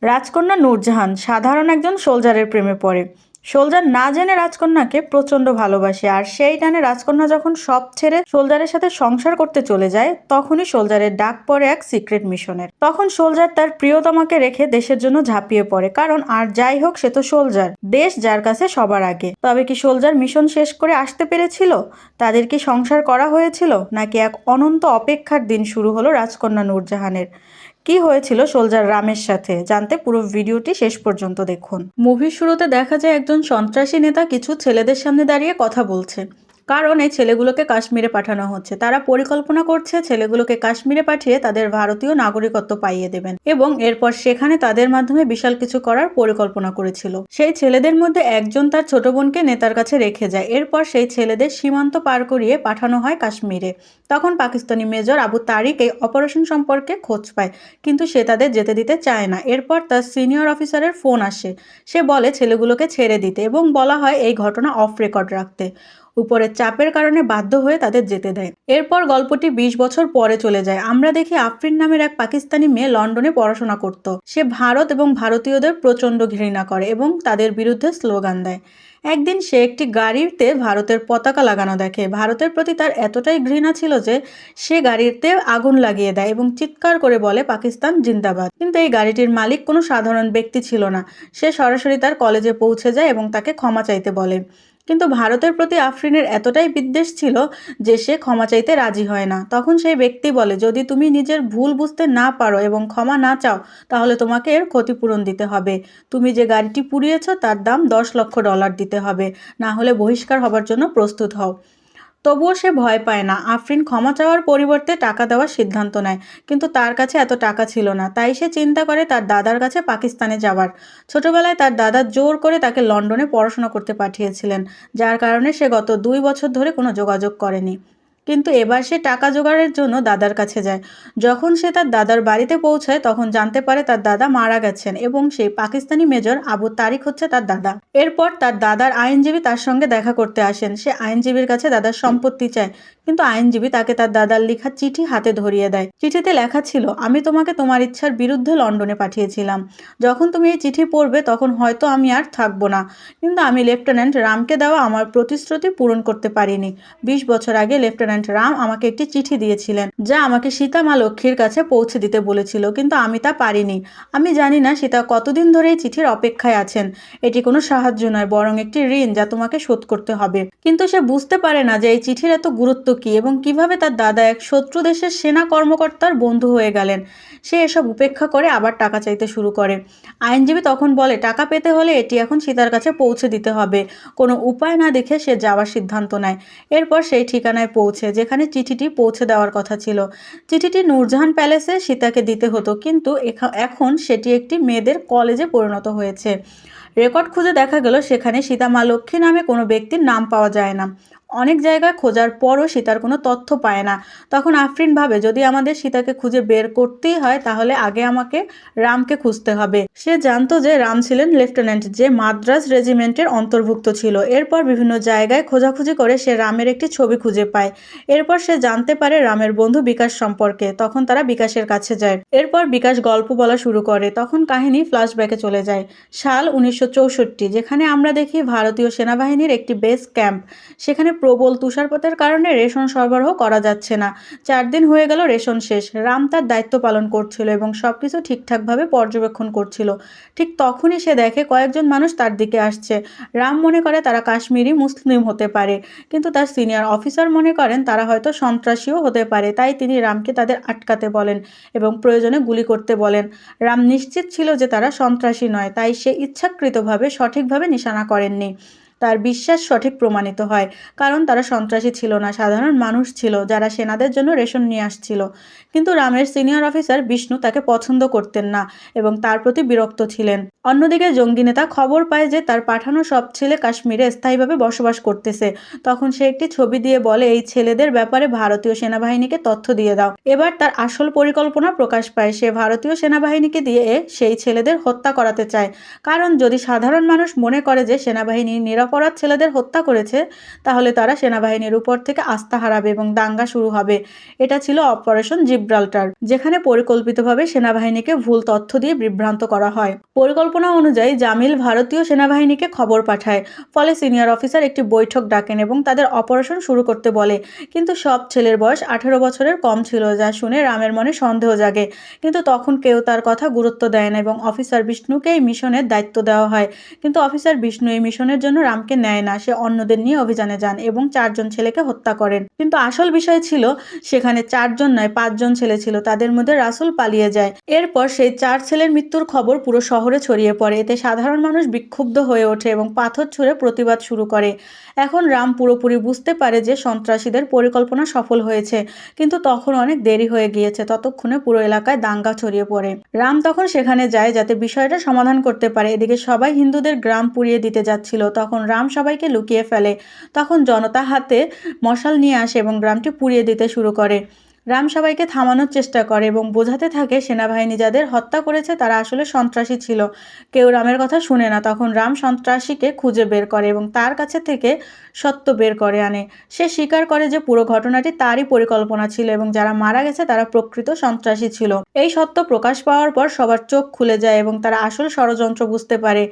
রাজকন্যা নূরজাহান সাধারণ একজন সোলজারের প্রেমে পড়ে। সোলজার না জেনে রাজকন্যাকে প্রচণ্ড ভালোবাসে, আর সেই টানে রাজকন্যা যখন সব ছেড়ে সোলজারের সাথে সংসার করতে চলে যায়, তখনই সোলজারের ডাক পড়ে এক সিক্রেট মিশনের। তখন সোলজার তার প্রিয়তমাকে রেখে দেশের জন্য ঝাঁপিয়ে পড়ে, কারণ আর যাই হোক সে তো সোলজার, দেশ যার কাছে সবার আগে। তবে কি সোলজার মিশন শেষ করে আসতে পেরেছিল? তাদের কি সংসার করা হয়েছিল, নাকি এক অনন্ত অপেক্ষার দিন শুরু হলো রাজকন্যা নূরজাহানের? কি হয়েছিল সোলজার রামের সাথে জানতে পুরো ভিডিওটি শেষ পর্যন্ত দেখুন। মুভির শুরুতে দেখা যায় একজন সন্ত্রাসী নেতা কিছু ছেলেদের সামনে দাঁড়িয়ে কথা বলছে, কারণ এই ছেলেগুলোকে কাশ্মীরে পাঠানো হচ্ছে। তারা পরিকল্পনা করছে ছেলেগুলোকে কাশ্মীরে পাঠিয়ে তাদের ভারতীয় নাগরিকত্ব পাইয়ে দেবেন, এবং এরপর সেখানে তাদের মাধ্যমে বিশাল কিছু করার পরিকল্পনা করেছিল। সেই ছেলেদের মধ্যে একজন তার ছোট বোনকে নেতার কাছে রেখে যায়। এরপর সেই ছেলেদের সীমান্ত পার করিয়ে পাঠানো হয় কাশ্মীরে। তখন পাকিস্তানি মেজর আবু তারিক এই অপারেশন সম্পর্কে খোঁজ পায়, কিন্তু সে তাদের যেতে দিতে চায় না। এরপর তার সিনিয়র অফিসারের ফোন আসে। সে বলে ছেলেগুলোকে ছেড়ে দিতে, এবং বলা হয় এই ঘটনা অফ রেকর্ড রাখতে। উপরের চাপের কারণে বাধ্য হয়ে তাদের যেতে দেয়। এরপর গল্পটি 20 বছর পরে চলে যায়। আমরা দেখি আফরিন নামের এক পাকিস্তানি মেয়ে লন্ডনে পড়াশোনা করত। সে ভারত এবং ভারতীয়দের প্রচণ্ড ঘৃণা করে এবং তাদের বিরুদ্ধে স্লোগান দেয়। একদিন সে একটি গাড়িতে ভারতের পতাকা লাগানো দেখে। ভারতের প্রতি তার এতটাই ঘৃণা ছিল যে সে গাড়িতে আগুন লাগিয়ে দেয় এবং চিৎকার করে বলে পাকিস্তান জিন্দাবাদ। কিন্তু এই গাড়িটির মালিক কোনো সাধারণ ব্যক্তি ছিল না। সে সরাসরি তার কলেজে পৌঁছে যায় এবং তাকে ক্ষমা চাইতে বলে। কিন্তু ভারতের প্রতি আফরিনের এতটাই বিদ্বেষ ছিল যে সে ক্ষমা চাইতে রাজি হয় না। তখন সেই ব্যক্তি বলে, যদি তুমি নিজের ভুল বুঝতে না পারো এবং ক্ষমা না চাও, তাহলে তোমাকে এর ক্ষতিপূরণ দিতে হবে। তুমি যে গাড়িটি পুড়িয়েছ তার দাম $10 লক্ষ দিতে হবে, না হলে বহিষ্কার হবার জন্য প্রস্তুত হও। তবুও সে ভয় পায় না। আফরিন ক্ষমা চাওয়ার পরিবর্তে টাকা দেওয়ার সিদ্ধান্ত নেয়, কিন্তু তার কাছে এত টাকা ছিল না। তাই সে চিন্তা করে তার দাদার কাছে পাকিস্তানে যাওয়ার। ছোটবেলায় তার দাদা জোর করে তাকে লন্ডনে পড়াশোনা করতে পাঠিয়েছিলেন, যার কারণে সে গত 2 বছর ধরে কোনো যোগাযোগ করেনি। কিন্তু এবার সে টাকা জোগাড়ের জন্য দাদার কাছে যায়। যখন সে তার দাদার বাড়িতে পৌঁছায়, তখন জানতে পারে তার দাদা মারা গেছেন এবং সেই পাকিস্তানি মেজর আবু তারিক হচ্ছে তার দাদা। এরপর তার দাদার আইনজীবী তার সঙ্গে দেখা করতে আসেন। সে আইনজীবীর কাছে দাদার সম্পত্তি চায়, কিন্তু আইনজীবী তাকে তার দাদার লেখা চিঠি হাতে ধরিয়ে দেয়। চিঠিতে লেখা ছিল, আমি তোমাকে তোমার ইচ্ছার বিরুদ্ধে লন্ডনে পাঠিয়েছিলাম। যখন তুমি এই চিঠি পড়বে তখন হয়তো আমি আর থাকবো না, কিন্তু আমি লেফটেন্যান্ট রামকে দেওয়া আমার প্রতিশ্রুতি পূরণ করতে পারিনি। 20 বছর আগে লেফটেন্যান্ট রাম আমাকে একটি চিঠি দিয়েছিলেন, যা আমাকে সীতা মা লক্ষ্মীর কাছে পৌঁছে দিতে বলেছিল, কিন্তু আমি তা পারিনি। আমি জানি না সীতা কতদিন ধরে এই চিঠির অপেক্ষায় আছেন। এটি কোনো সাহায্য নয়, বরং একটি ঋণ যা তোমাকে শোধ করতে হবে। কিন্তু সে বুঝতে পারে না যে এই চিঠির এত গুরুত্ব কি, এবং কিভাবে তার দাদা এক শত্রু দেশের সেনা কর্মকর্তার বন্ধু হয়ে গেলেন। সে এসব উপেক্ষা করে আবার টাকা চাইতে শুরু করে। আইনজীবী তখন বলে, টাকা পেতে হলে এটি এখন সীতার কাছে পৌঁছে দিতে হবে। কোনো উপায় না দেখে সে যাওয়ার সিদ্ধান্ত নেয়। এরপর সেই ঠিকানায় পৌঁছে যেখানে চিঠিটি পৌঁছে দেওয়ার কথা ছিল। চিঠিটি নূরজাহান প্যালেসে সীতাকে দিতে হতো, কিন্তু এখন সেটি একটি মেয়েদের কলেজে পরিণত হয়েছে। রেকর্ড খুঁজে দেখা গেল সেখানে সীতা মা লক্ষ্মী নামে কোনো ব্যক্তির নাম পাওয়া যায় না। অনেক জায়গায় খোঁজার পরও সীতার কোনো তথ্য পায় না। তখন আফরিন ভাবে, যদি আমাদের সীতাকে খুঁজে বের করতেই হয় তাহলে আগে আমাকে রামকে খুঁজতে হবে। সে জানতো যে রাম ছিলেন লেফটেন্যান্ট, যে মাদ্রাজ রেজিমেন্টের অন্তর্ভুক্ত ছিল। এরপর বিভিন্ন জায়গায় খোঁজাখুঁজি করে সে রামের একটি ছবি খুঁজে পায়। এরপর সে জানতে পারে রামের বন্ধু বিকাশ সম্পর্কে। তখন তারা বিকাশের কাছে যায়। এরপর বিকাশ গল্প বলা শুরু করে। তখন কাহিনী ফ্ল্যাশব্যাকে চলে যায় সাল 1964, যেখানে আমরা দেখি ভারতীয় সেনাবাহিনীর একটি বেস ক্যাম্প। সেখানে প্রবল তুষারপাতের কারণে রেশন সরবরাহ করা যাচ্ছে না। 4 দিন হয়ে গেল রেশন শেষ। রাম তার দায়িত্ব পালন করছিল এবং সবকিছু ঠিকঠাকভাবে পর্যবেক্ষণ করছিল। ঠিক তখনই সে দেখে কয়েকজন মানুষ তার দিকে আসছে। রাম মনে করে তারা কাশ্মীরি মুসলিম হতে পারে, কিন্তু তার সিনিয়র অফিসার মনে করেন তারা হয়তো সন্ত্রাসীও হতে পারে। তাই তিনি রামকে তাদের আটকাতে বলেন এবং প্রয়োজনে গুলি করতে বলেন। রাম নিশ্চিত ছিল যে তারা সন্ত্রাসী নয়, তাই সে ইচ্ছাকৃতভাবে সঠিকভাবে নিশানা করেননি। তার বিশ্বাস সঠিক প্রমাণিত হয়, কারণ তারা সন্ত্রাসী ছিল না, সাধারণ মানুষ ছিল যারা সেনাদের জন্য রেশন নিয়ে আসছিল। কিন্তু রামের সিনিয়র অফিসার বিষ্ণু তাকে পছন্দ করতেন না এবং তার প্রতি বিরক্ত ছিলেন। অন্যদিকে জঙ্গি নেতা খবর পায় যে তার পাঠানো সব ছেলে কাশ্মীরে স্থায়ীভাবে বসবাস করতেছে। তখন সে একটি ছবি দিয়ে বলে, এই ছেলেদের ব্যাপারে ভারতীয় সেনাবাহিনীকে তথ্য দিয়ে দাও। এবার তার আসল পরিকল্পনা প্রকাশ পায়। সে ভারতীয় সেনাবাহিনীকে দিয়ে সেই ছেলেদের হত্যা করাতে চায়, কারণ যদি সাধারণ মানুষ মনে করে যে সেনাবাহিনী নিরাপদ নিরপরাধ ছেলেদের হত্যা করেছে তাহলে তারা সেনাবাহিনীর উপর থেকে আস্থা হারাবে এবং দাঙ্গা শুরু হবে। এটা ছিল অপারেশন জিব্রাল্টার, যেখানে পরিকল্পিতভাবে সেনাবাহিনীকে ভুল তথ্য দিয়ে বিভ্রান্ত করা হয়। পরিকল্পনা অনুযায়ী জামিল ভারতীয় সেনাবাহিনীকে খবর পাঠায়, ফলে সিনিয়র অফিসার একটি বৈঠক ডাকেন এবং তাদের অপারেশন শুরু করতে বলে। কিন্তু সব ছেলের বয়স 18 বছরের কম ছিল, যা শুনে রামের মনে সন্দেহ জাগে। কিন্তু তখন কেউ তার কথা গুরুত্ব দেয় না এবং অফিসার বিষ্ণুকে এই মিশনের দায়িত্ব দেওয়া হয়। কিন্তু অফিসার বিষ্ণু এই মিশনের জন্য রামকে নেয় না, সে অন্যদের নিয়ে অভিযানে যান এবং 4 জন ছেলেকে হত্যা করেন। কিন্তু আসল বিষয় ছিল সেখানে 4 জন নয় 5 জন ছেলে ছিল, তাদের মধ্যে রাসুল পালিয়ে যায়। এরপর সেই 4 ছেলের মৃত্যুর খবর পুরো শহরে ছড়িয়ে পড়ে। এতে সাধারণ মানুষ বিক্ষুব্ধ হয়ে ওঠে এবং পাথর ছুঁড়ে প্রতিবাদ শুরু করে। এখন রাম পুরোপুরি বুঝতে পারে যে সন্ত্রাসীদের পরিকল্পনা সফল হয়েছে, কিন্তু তখন অনেক দেরি হয়ে গিয়েছে। ততক্ষণে পুরো এলাকায় দাঙ্গা ছড়িয়ে পড়ে। রাম তখন সেখানে যায় যাতে বিষয়টা সমাধান করতে পারে। এদিকে সবাই হিন্দুদের গ্রাম পুড়িয়ে দিতে যাচ্ছিল। তখন রাম সবাইকে লুকিয়ে ফেলে। তখন জনতা হাতে মশাল নিয়ে আসে এবং গ্রামটি পুড়িয়ে দিতে শুরু করে। রাম সবাইকে থামানোর চেষ্টা করে এবং বোঝাতে থাকে সেনাবাহিনী যাদের হত্যা করেছে তারা আসলে সন্ত্রাসী ছিল। কেউ রামের কথা শুনে না। তখন রাম সন্ত্রাসীকে খুঁজে বের করে এবং তার কাছে থেকে সত্য বের করে আনে। সে স্বীকার করে যে পুরো ঘটনাটি তারই পরিকল্পনা ছিল এবং যারা মারা গেছে তারা প্রকৃত সন্ত্রাসী ছিল। এই সত্য প্রকাশ পাওয়ার পর সবার চোখ খুলে যায় এবং তারা আসল ষড়যন্ত্র বুঝতে পারে।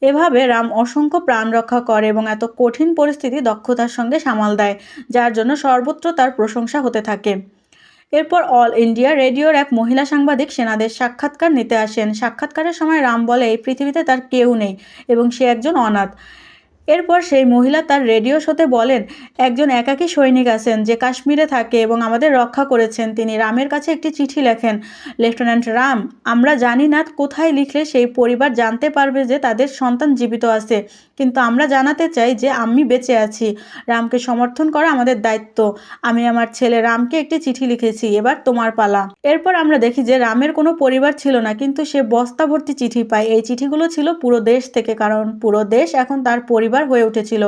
এভাবে রাম অসংখ্য প্রাণ রক্ষা করে এবং এত কঠিন পরিস্থিতি দক্ষতার সঙ্গে সামাল দেয়, যার জন্য সর্বত্র তার প্রশংসা হতে থাকে। এরপর অল ইন্ডিয়া রেডিওর এক মহিলা সাংবাদিক সেনাদের সাক্ষাৎকার নিতে আসেন। সাক্ষাৎকারের সময় রাম বলে এই পৃথিবীতে তার কেউ নেই এবং সে একজন অনাথ। এরপর সেই মহিলা তার রেডিও শোতে বলেন, একজন একাকী সৈনিক আছেন যে কাশ্মীরে থাকে এবং আমাদের রক্ষা করেছেন। তিনি রামের কাছে একটি চিঠি লেখেন, লেফটেন্যান্ট রাম, আমরা জানি না কোথায় লিখলে সেই পরিবার জানতে পারবে যে তাদের সন্তান জীবিত আছে, কিন্তু আমরা জানাতে চাই যে আমি বেঁচে আছি। রামকে সমর্থন করা আমাদের দায়িত্ব। আমি আমার ছেলে রামকে একটি চিঠি লিখেছি, এবার তোমার পালা। এরপর আমরা দেখি যে রামের কোনো পরিবার ছিল না, কিন্তু সে বস্তা ভর্তি চিঠি পায়। এই চিঠিগুলো ছিল পুরো দেশ থেকে, কারণ পুরো দেশ এখন তার পরিবার হয়ে উঠেছিল।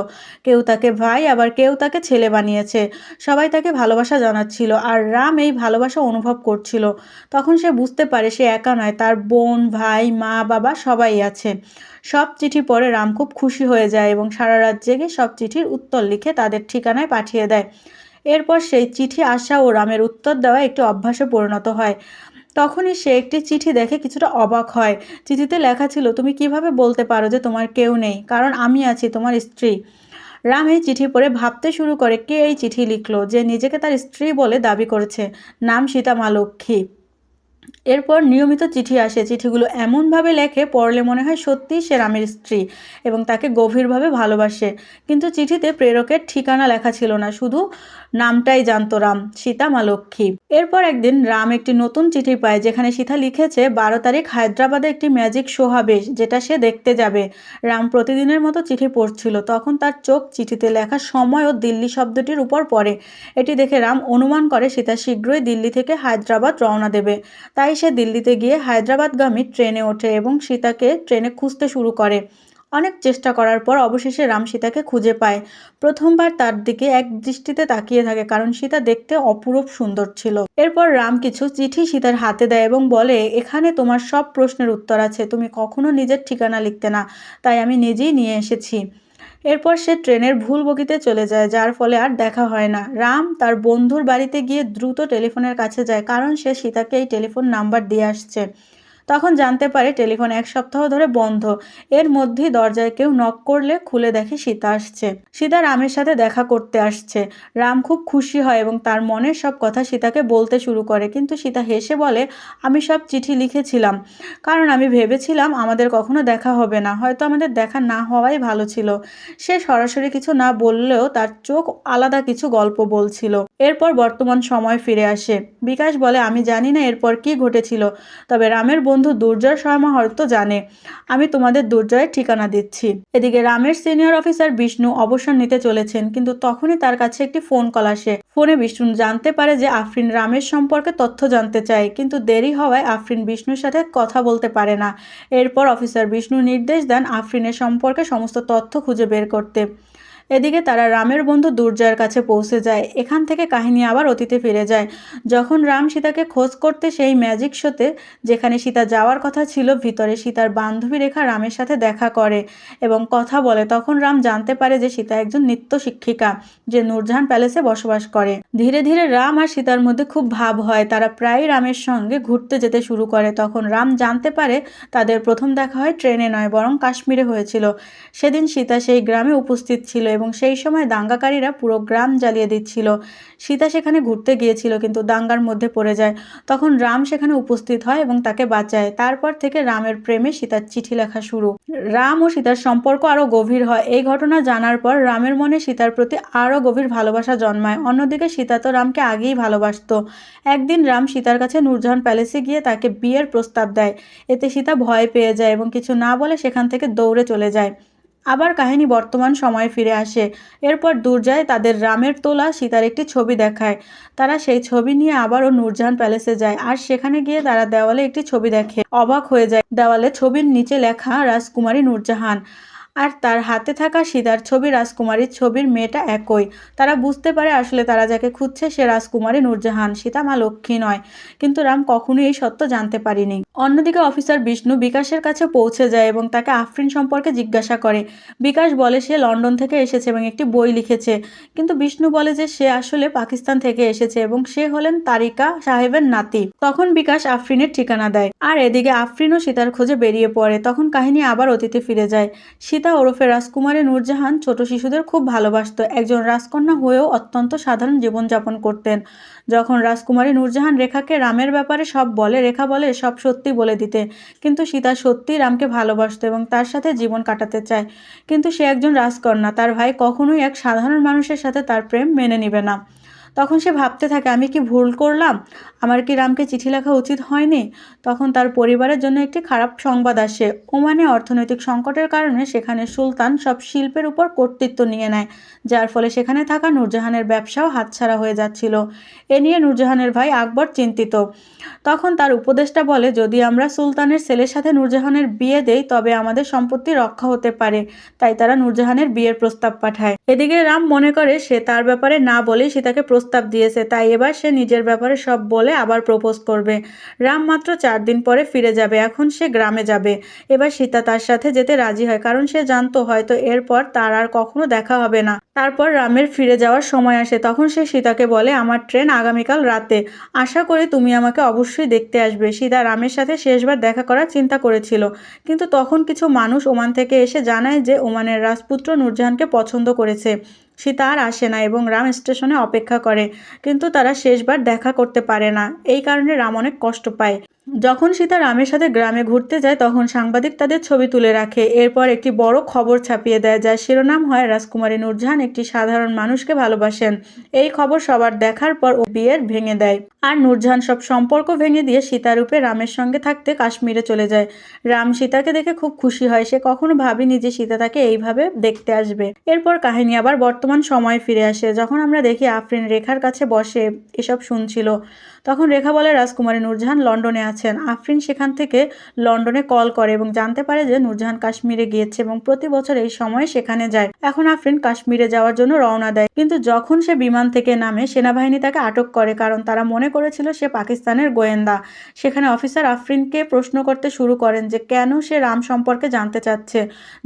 কেউ তাকে ভাই, আবার কেউ তাকে ছেলে বানিয়েছে। সবাই তাকে ভালোবাসা জানাচ্ছিল আর রাম এই ভালোবাসা অনুভব করছিল। তখন সে বুঝতে পারে সে একা নয়, তার বোন, ভাই, মা, বাবা সবাই আছে। সব চিঠি পড়ে রাম খুব খুশি হয়ে যায় এবং সারা রাত জেগে সব চিঠির উত্তর লিখে তাদের ঠিকানায় পাঠিয়ে দেয়। এরপর সেই চিঠি আসা ও রামের উত্তর দেওয়া একটি অভ্যাসে পরিণত হয়। তখনই সে একটি চিঠি দেখে কিছুটা অবাক হয়। চিঠিতে লেখা ছিল, তুমি কিভাবে বলতে পারো যে তোমার কেউ নেই, কারণ আমি আছি, তোমার স্ত্রী। রাম এই চিঠি পড়ে ভাবতে শুরু করে কে এই চিঠি লিখলো, যে নিজেকে তার স্ত্রী বলে দাবি করেছে। নাম সীতা মা লক্ষ্মী। এরপর নিয়মিত চিঠি আসে। চিঠিগুলো এমনভাবে লেখে পড়লে মনে হয় সত্যিই সে রামের স্ত্রী এবং তাকে গভীরভাবে ভালোবাসে। কিন্তু চিঠিতে প্রেরকের ঠিকানা লেখা ছিল না, শুধু নামটাই জানতো রাম, সীতা মা লক্ষ্মী। এরপর একদিন রাম একটি নতুন চিঠি পায় যেখানে সীতা লিখেছে 12 তারিখ হায়দ্রাবাদে একটি ম্যাজিক শো হবে যেটা সে দেখতে যাবে। রাম প্রতিদিনের মতো চিঠি পড়ছিল। তখন তার চোখ চিঠিতে লেখা সময় ও দিল্লি শব্দটির উপর পড়ে। এটি দেখে রাম অনুমান করে সীতা শীঘ্রই দিল্লি থেকে হায়দ্রাবাদ রওনা দেবে। তাই সে দিল্লিতে গিয়ে হায়দ্রাবাদগামী ট্রেনে ওঠে এবং সীতাকে ট্রেনে খুঁজতে শুরু করে। অনেক চেষ্টা করার পর অবশেষে রাম সীতাকে খুঁজে পায়। প্রথমবার তার দিকে এক দৃষ্টিতে তাকিয়ে থাকে, কারণ সীতা দেখতে অপূরূপ সুন্দর ছিল। এরপর রাম কিছু চিঠি সীতার হাতে দেয় এবং বলে, এখানে তোমার সব প্রশ্নের উত্তর আছে। তুমি কখনো নিজের ঠিকানা লিখতে না, তাই আমি নিজেই নিয়ে এসেছি। এরপর সে ট্রেনের ভুল বগিতে চলে যায়, যার ফলে আর দেখা হয় না। রাম তার বন্ধুর বাড়িতে গিয়ে দ্রুত টেলিফোনের কাছে যায়, কারণ সে সীতাকে এই টেলিফোন নাম্বার দিয়ে আসছে। তখন জানতে পারে টেলিফোন 1 সপ্তাহ ধরে বন্ধ। এর মধ্যেই দরজায় কেউ নক করলে খুলে দেখে সীতা আসছে। সীতা রামের সাথে দেখা করতে আসছে। রাম খুব খুশি হয় এবং তার মনের সব কথা সীতাকে বলতে শুরু করে। কিন্তু সীতা হেসে বলে, আমি সব চিঠি লিখেছিলাম কারণ আমি ভেবেছিলাম আমাদের কখনো দেখা হবে না, হয়তো আমাদের দেখা না হওয়াই ভালো ছিল। সে সরাসরি কিছু না বললেও তার চোখ আলাদা কিছু গল্প বলছিল। এরপর বর্তমান সময় ফিরে আসে। বিকাশ বলে, আমি জানি না এরপর কি ঘটেছিল, তবে রামের বন্ধু দুর্জয় শর্মা হয়তো জানে। আমি তোমাদের দুর্জয়ের ঠিকানা দিচ্ছি। এদিকে রামের সিনিয়র অফিসার বিষ্ণু অবসর নিতে চলেছেন, কিন্তু তখনই তার কাছে একটি ফোন কল আসে। ফোনে বিষ্ণু জানতে পারে যে আফরিন রামের সম্পর্কে তথ্য জানতে চায়, কিন্তু দেরি হওয়ায় আফরিন বিষ্ণুর সাথে কথা বলতে পারে না। এরপর অফিসার বিষ্ণু নির্দেশ দেন আফরিনের সম্পর্কে সমস্ত তথ্য খুঁজে বের করতে। এদিকে তারা রামের বন্ধু দুর্জয়ের কাছে পৌঁছে যায়। এখান থেকে কাহিনী আবার অতীতে ফিরে যায়। যখন রাম সীতাকে খোঁজ করতে সেই ম্যাজিক শোতে যেখানে সীতা যাওয়ার কথা ছিল, ভিতরে সীতার বান্ধবী রেখা রামের সাথে দেখা করে এবং কথা বলে, তখন রাম জানতে পারে যে সীতা একজন নৃত্য শিক্ষিকা যে নূরজাহান প্যালেসে বসবাস করে। ধীরে ধীরে রাম আর সীতার মধ্যে খুব ভাব হয়। তারা প্রায় রামের সঙ্গে ঘুরতে যেতে শুরু করে। তখন রাম জানতে পারে তাদের প্রথম দেখা হয় ট্রেনে নয়, বরং কাশ্মীরে হয়েছিল। সেদিন সীতা সেই গ্রামে উপস্থিত ছিল এবং সেই সময় দাঙ্গাকারীরা পুরো গ্রাম জ্বালিয়ে দিচ্ছিল। সীতা সেখানে ঘুরতে গিয়েছিল কিন্তু দাঙ্গার মধ্যে পড়ে যায়। তখন রাম সেখানে উপস্থিত হয় এবং তাকে বাঁচায়। তারপর থেকে রামের প্রেমে সীতার চিঠি লেখা শুরু। রাম ও সীতার সম্পর্ক আরও গভীর হয়। এই ঘটনা জানার পর রামের মনে সীতার প্রতি আরও গভীর ভালোবাসা জন্মায়। অন্যদিকে সীতা তো রামকে আগেই ভালোবাসত। একদিন রাম সীতার কাছে নূরজাহান প্যালেসে গিয়ে তাকে বিয়ের প্রস্তাব দেয়। এতে সীতা ভয় পেয়ে যায় এবং কিছু না বলে সেখান থেকে দৌড়ে চলে যায়। আবার কাহিনী বর্তমান সময়ে ফিরে আসে। এরপর দুর্জয় তাদের রামের তোলা সীতার একটি ছবি দেখায়। তারা সেই ছবি নিয়ে আবারও নূরজাহান প্যালেসে যায় আর সেখানে গিয়ে তারা দেওয়ালে একটি ছবি দেখে। অবাক হয়ে যায়। দেওয়ালে ছবির নিচে লেখা রাজকুমারী নূরজাহান, আর তার হাতে থাকা সীতার ছবি রাজকুমারীর ছবির মেয়েটা একই। তারা বুঝতে পারে আসলে তারা যাকে খুঁজছে সে রাজকুমারী নূরজাহান, সীতা মা লক্ষ্মী নয়। কিন্তু রাম কখনোই এই সত্য জানতে পারেনি। অন্যদিকে অফিসার বিষ্ণু বিকাশের কাছে পৌঁছে যায় এবং তাকে আফরিন সম্পর্কে জিজ্ঞাসা করে। বিকাশ বলে সে লন্ডন থেকে এসেছে এবং একটি বই লিখেছে, কিন্তু বিষ্ণু বলে যে সে আসলে পাকিস্তান থেকে এসেছে এবং সে হলেন তারিকা সাহেবের নাতি। তখন বিকাশ আফরিনের ঠিকানা দেয় আর এদিকে আফরিনও সীতার খোঁজে বেরিয়ে পড়ে। তখন কাহিনী আবার অতীতে ফিরে যায়। সীতা ওরফে রাজকুমারী নূরজাহান ছোট শিশুদের খুব ভালোবাসত। একজন রাজকন্যা হয়েও অত্যন্ত সাধারণ জীবনযাপন করতেন। যখন রাজকুমারী নূরজাহান রেখাকে রামের ব্যাপারে সব বলে, রেখা বলে সব সত্যি বলে দিতে। কিন্তু সীতা সত্যিই রামকে ভালোবাসত এবং তার সাথে জীবন কাটাতে চায়। কিন্তু সে একজন রাজকন্যা, তার ভাই কখনোই এক সাধারণ মানুষের সাথে তার প্রেম মেনে নেবে না। তখন সে ভাবতে থাকে, আমি কি ভুল করলাম? আমার কি রামকে চিঠি লেখা উচিত হয়নি? তখন তার পরিবারের জন্য একটি খারাপ সংবাদ আসে। ওমানে অর্থনৈতিক সংকটের কারণে সেখানে সুলতান সব শিল্পের উপর কর্তৃত্ব নিয়ে নেয়, যার ফলে সেখানে থাকা নূরজাহানের ব্যবসাও হাতছাড়া হয়ে যাচ্ছিল। এ নিয়ে নূরজাহানের ভাই আকবর চিন্তিত। তখন তার উপদেষ্টা বলে, যদি আমরা সুলতানের ছেলের সাথে নূরজাহানের বিয়ে দেই তবে আমাদের সম্পত্তি রক্ষা হতে পারে। তাই তারা নূরজাহানের বিয়ের প্রস্তাব পাঠায়। এদিকে রাম মনে করে সে তার ব্যাপারে না বলেই সীতাকে প্রস্তাব দিয়েছে, তাই এবার সে নিজের ব্যাপারে সব বলে আবার প্রপোজ করবে। রাম মাত্র 4 দিন পরে ফিরে যাবে। এখন সে গ্রামে যাবে। এবার সীতা তার সাথে যেতে রাজি হয়, কারণ সে জানতো হয়তো এরপর তার আর কখনো দেখা হবে না। তারপর রামের ফিরে যাওয়ার সময় আসে। তখন সে সীতাকে বলে, আমার ট্রেন আগামীকাল রাতে, আশা করি তুমি আমাকে অবশ্যই দেখতে আসবে। সীতা রামের সাথে শেষবার দেখা করার চিন্তা করেছিল, কিন্তু তখন কিছু মানুষ ওমান থেকে এসে জানায় যে ওমানের রাজপুত্র নূরজাহানকে পছন্দ করেছে। সীতা আর আসে না এবং রাম স্টেশনে অপেক্ষা করে, কিন্তু তারা শেষবার দেখা করতে পারে না। এই কারণে রাম অনেক কষ্ট পায়। যখন সীতা রামের সাথে গ্রামে ঘুরতে যায় তখন সাংবাদিক তাদের ছবি তুলে রাখে। এরপর একটি বড় খবর ছাপিয়ে দেয়, যার শিরোনাম হয় রাজকুমারী নূরজাহান একটি সাধারণ মানুষকে ভালোবাসেন। এই খবর সবার দেখার পর ও বিয়ের ভেঙে দেয় আর নূরজাহান সব সম্পর্ক ভেঙে দিয়ে সীতারূপে রামের সঙ্গে থাকতে কাশ্মীরে চলে যায়। রাম সীতাকে দেখে খুব খুশি হয়। সে কখনো ভাবেনি যে সীতা তাকে এইভাবে দেখতে আসবে। এরপর কাহিনী আবার বর্তমান সময়ে ফিরে আসে। যখন আমরা দেখি আফরিন রেখার কাছে বসে এসব শুনছিল, তখন রেখা বলে রাজকুমারী নূরজাহান লন্ডনে আছেন। আফরিন সেখান থেকে লন্ডনে কল করে এবং জানতে পারে যে নূরজাহান কাশ্মীরে গিয়েছে এবং প্রতি বছর এই সময়ে সেখানে যায়। এখন আফরিন কাশ্মীরে যাওয়ার জন্য রওনা দেয়, কিন্তু যখন সে বিমান থেকে নামে সেনাবাহিনী তাকে আটক করে, কারণ তারা মনে করেছিল সে পাকিস্তানের গোয়েন্দা। সেখানে অফিসার আফরিনকে প্রশ্ন করতে শুরু করেন যে কেন সে রাম সম্পর্কে জানতে চাচ্ছে,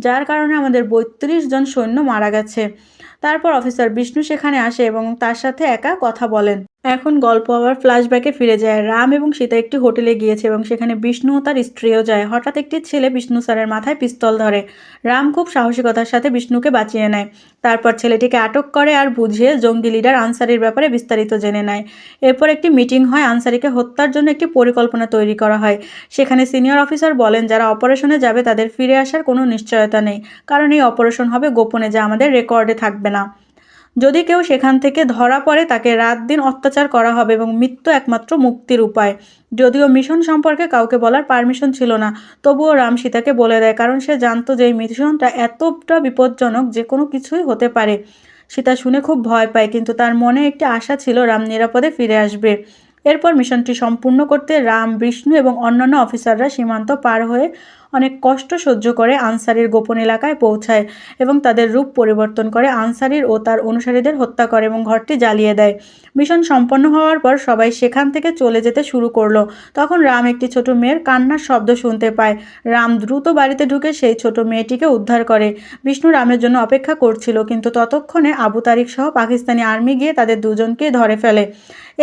যার কারণে আমাদের 32 জন সৈন্য মারা গেছে। তারপর অফিসার বিষ্ণু সেখানে আসে এবং তার সাথে একা কথা বলেন। এখন গল্প আবার ফ্ল্যাশব্যাকে ফিরে যায়। রাম এবং সীতা একটি হোটেলে গিয়েছে এবং সেখানে বিষ্ণু ও তার স্ত্রীও যায়। হঠাৎ একটি ছেলে বিষ্ণু স্যারের মাথায় পিস্তল ধরে। রাম খুব সাহসিকতার সাথে বিষ্ণুকে বাঁচিয়ে নেয়। তারপর ছেলেটিকে আটক করে আর বুঝিয়ে জঙ্গি লিডার আনসারির ব্যাপারে বিস্তারিত জেনে নেয়। এরপর একটি মিটিং হয়। আনসারিকে হত্যার জন্য একটি পরিকল্পনা তৈরি করা হয়। সেখানে সিনিয়র অফিসার বলেন, যারা অপারেশনে যাবে তাদের ফিরে আসার কোনো নিশ্চয়তা নেই, কারণ এই অপারেশন হবে গোপনে, যা আমাদের রেকর্ডে থাকবে না। যদি কেউ সেখান থেকে ধরা পড়ে তাকে রাত দিন অত্যাচার করা হবে এবং মৃত্যু একমাত্র মুক্তির উপায়। যদিও মিশন সম্পর্কে কাউকে বলার পারমিশন ছিল না, তবুও রাম সীতাকে বলে দেয়, কারণ সে জানতো যে এই মিশনটা এতটা বিপজ্জনক যে কোনো কিছুই হতে পারে। সীতা শুনে খুব ভয় পায়, কিন্তু তার মনে একটি আশা ছিল রাম নিরাপদে ফিরে আসবে। এরপর মিশনটি সম্পূর্ণ করতে রাম, বিষ্ণু এবং অন্যান্য অফিসাররা সীমান্ত পার হয়ে অনেক কষ্ট সহ্য করে আনসারীর গোপন এলাকায় পৌঁছায় এবং তাদের রূপ পরিবর্তন করে আনসারীর ও তার অনুসারীদের হত্যা করে এবং ঘরটি জ্বালিয়ে দেয়। মিশন সম্পন্ন হওয়ার পর সবাই সেখান থেকে চলে যেতে শুরু করলো। তখন রাম একটি ছোট মেয়ের কান্নার শব্দ শুনতে পায়। রাম দ্রুত বাড়িতে ঢুকে সেই ছোট মেয়েটিকে উদ্ধার করে। বিষ্ণু রামের জন্য অপেক্ষা করছিল, কিন্তু ততক্ষণে আবু তারিক সহ পাকিস্তানি আর্মি গিয়ে তাদের দুজনকে ধরে ফেলে।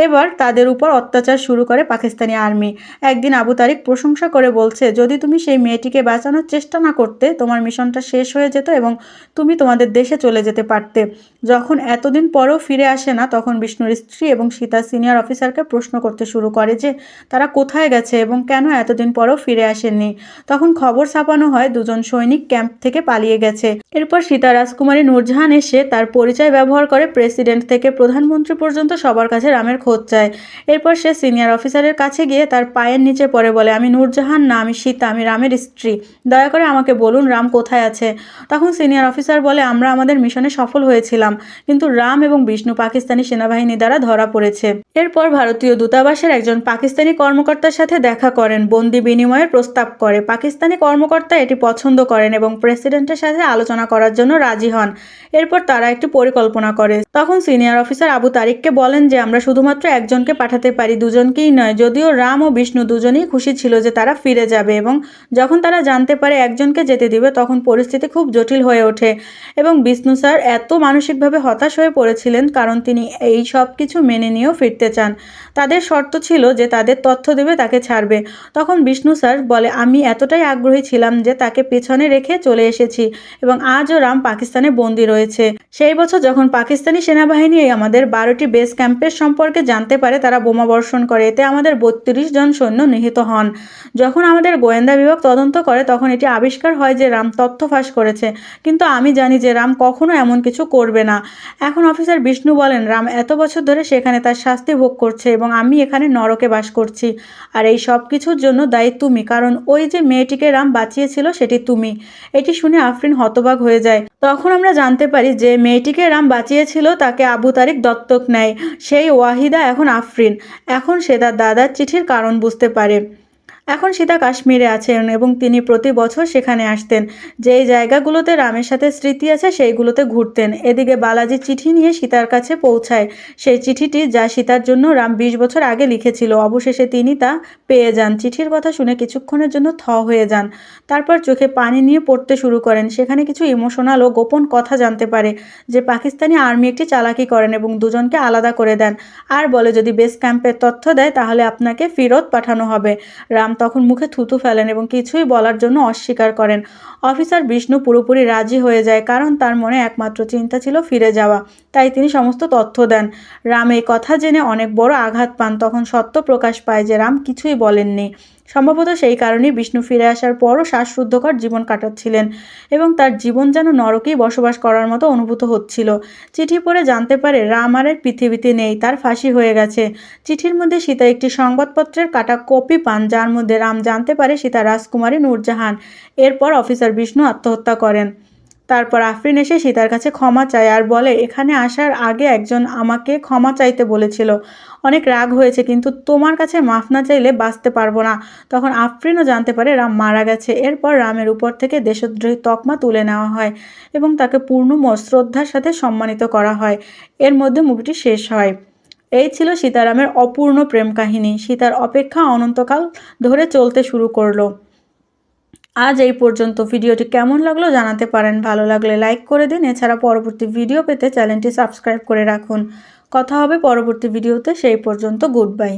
এবার তাদের উপর অত্যাচার শুরু করে পাকিস্তানি আর্মি। একদিন আবু তারিক প্রশংসা করে বলছে, যদি তুমি সেই মেয়েটিকে বাঁচানোর চেষ্টা না করতে তোমার মিশনটা শেষ হয়ে যেত এবং তুমি তোমাদের দেশে চলে যেতে পারতে। যখন এতদিন পরেও ফিরে আসে না, তখন বিষ্ণুর স্ত্রী এবং সীতা সিনিয়র অফিসারকে প্রশ্ন করতে শুরু করে যে তারা কোথায় গেছে এবং কেন এতদিন পরেও ফিরে আসেননি। তখন খবর ছাপানো হয় দুজন সৈনিক ক্যাম্প থেকে পালিয়ে গেছে। এরপর সীতা রাজকুমারী নূরজাহান এসে তার পরিচয় ব্যবহার করে প্রেসিডেন্ট থেকে প্রধানমন্ত্রী পর্যন্ত সবার কাছে রামের খোঁজ চায়। এরপর সে সিনিয়র অফিসারের কাছে গিয়ে তার পায়ের নিচে পড়ে বলে, আমি নূরজাহান না, আমি সীতা, আমি রামের স্ত্রী। দয়া করে আমাকে বলুন রাম কোথায় আছে। তখন সিনিয়র অফিসার বলে, আমরা আমাদের মিশনে সফল হয়েছিলাম, কিন্তু রাম এবং বিষ্ণু পাকিস্তানি সেনাবাহিনী দ্বারা ধরা পড়েছে। এরপর ভারতীয় দূতাবাসের একজন পাকিস্তানি কর্মকর্তার সাথে দেখা করেন, বন্দি বিনিময়ের প্রস্তাব করে। পাকিস্তানি কর্মকর্তা এটি পছন্দ করেন এবং প্রেসিডেন্টের সাথে আলোচনা করার জন্য রাজি হন। এরপর তারা একটি পরিকল্পনা করে। তখন সিনিয়র অফিসার আবু তারিককে বলেন যে আমরা শুধুমাত্র একজনকে পাঠাতে পারি, দুজনকেই নয়। যদিও রাম ও বিষ্ণু দুজনেই খুশি ছিল যে তারা ফিরে যাবে, এবং যখন তারা জানতে পারে একজনকে যেতে দিবে তখন পরিস্থিতি খুব জটিল হয়ে ওঠে। এবং বিষ্ণু স্যার এত মানসিকভাবে হতাশ হয়ে পড়েছিলেন কারণ তিনি এই সব কিছু মেনে নিয়েও ফিরতে চান। তাদের শর্ত ছিল যে তাদের তথ্য দেবে তাকে ছাড়বে। তখন বিষ্ণু স্যার বলে, আমি এতটাই আগ্রহী ছিলাম যে তাকে পেছনে রেখে চলে এসেছি এবং আজও রাম পাকিস্তানে বন্দী রয়েছে। সেই বছর যখন পাকিস্তানি সেনাবাহিনী আমাদের 12টি বেস ক্যাম্পের সম্পর্কে জানতে পারে, তারা বোমা বর্ষণ করে। এতে আমাদের 32 জন সৈন্য নিহত হন। যখন আমাদের গোয়েন্দা বিভাগ তদন্ত করে তখন এটি আবিষ্কার হয় যে রাম তথ্য ফাঁস করেছে, কিন্তু আমি জানি যে রাম কখনো এমন কিছু করবে না। এখন অফিসার বিষ্ণু বলেন, রাম এত বছর ধরে সেখানে তার শাস্তি ভোগ করছে এবং আমি এখানে নরকে বাস করছি, আর এই সব কিছুর জন্য দায়ী তুমি, কারণ ওই যে মেয়েটিকে রাম বাঁচিয়েছিল সেটি তুমি। এটি শুনে আফরিন হতবাক হয়ে যায়। তখন আমরা জানতে পারি যে মেয়েটিকে রাম বাঁচিয়েছিল তাকে আবু তারিক দত্তক নেয়। সেই ওয়াহিদা এখন আফরিন। এখন সে তার দাদার চিঠির কারণ বুঝতে পারে। এখন সীতা কাশ্মীরে আছেন এবং তিনি প্রতি বছর সেখানে আসতেন। যেই জায়গাগুলোতে রামের সাথে স্মৃতি আছে সেইগুলোতে ঘুরতেন। এদিকে বালাজি চিঠি নিয়ে সীতার কাছে পৌঁছায়। সেই চিঠিটি যা সীতার জন্য রাম 20 বছর আগে লিখেছিল। অবশেষে তিনি তা পেয়ে যান। চিঠির কথা শুনে কিছুক্ষণের জন্য হয়ে যান, তারপর চোখে পানি নিয়ে পড়তে শুরু করেন। সেখানে কিছু ইমোশনাল ও গোপন কথা জানতে পারে যে পাকিস্তানি আর্মি একটি চালাকি করেন এবং দুজনকে আলাদা করে দেন, আর বলে যদি বেস ক্যাম্পের তথ্য দেয় তাহলে আপনাকে ফেরত পাঠানো হবে। রাম তখন মুখে থুতু ফেলেন এবং কিছুই বলার জন্য অস্বীকার করেন। অফিসার বিষ্ণু পুরোপুরি রাজি হয়ে যায়, কারণ তার মনে একমাত্র চিন্তা ছিল ফিরে যাওয়া। তাই তিনি সমস্ত তথ্য দেন। রাম এই কথা জেনে অনেক বড় আঘাত পান। তখন সত্য প্রকাশ পায় যে রাম কিছুই বলেননি। সম্ভবত সেই কারণেই বিষ্ণু ফিরে আসার পরও শ্বাসরুদ্ধকর জীবন কাটাচ্ছিলেন এবং তার জীবন যেন নরকেই বসবাস করার মতো অনুভূত হচ্ছিল। চিঠি পড়ে জানতে পারে রাম আর পৃথিবীতে নেই, তার ফাঁসি হয়ে গেছে। চিঠির মধ্যে সীতা একটি সংবাদপত্রের কাটা কপি পান, যার মধ্যে রাম জানতে পারে সীতা রাজকুমারী নূরজাহান। এরপর অফিসার বিষ্ণু আত্মহত্যা করেন। তারপর আফরিন এসে সীতার কাছে ক্ষমা চায় আর বলে, এখানে আসার আগে একজন আমাকে ক্ষমা চাইতে বলেছিল। অনেক রাগ হয়েছে, কিন্তু তোমার কাছে মাফ না চাইলে বাঁচতে পারবো না। তখন আফরিনও জানতে পারে রাম মারা গেছে। এরপর রামের উপর থেকে দেশদ্রোহী তকমা তুলে নেওয়া হয় এবং তাকে পূর্ণ শ্রদ্ধার সাথে সম্মানিত করা হয়। এর মধ্যে মুভিটি শেষ হয়। এই ছিল সীতারামের অপূর্ণ প্রেম কাহিনী। সীতার অপেক্ষা অনন্তকাল ধরে চলতে শুরু করলো। আজ এই পর্যন্ত। ভিডিওটি কেমন লাগলো জানাতে পারেন। ভালো লাগলে লাইক করে দিন। এছাড়া পরবর্তী ভিডিও পেতে চ্যানেলটি সাবস্ক্রাইব করে রাখুন। কথা হবে পরবর্তী ভিডিওতে। সেই পর্যন্ত গুড বাই।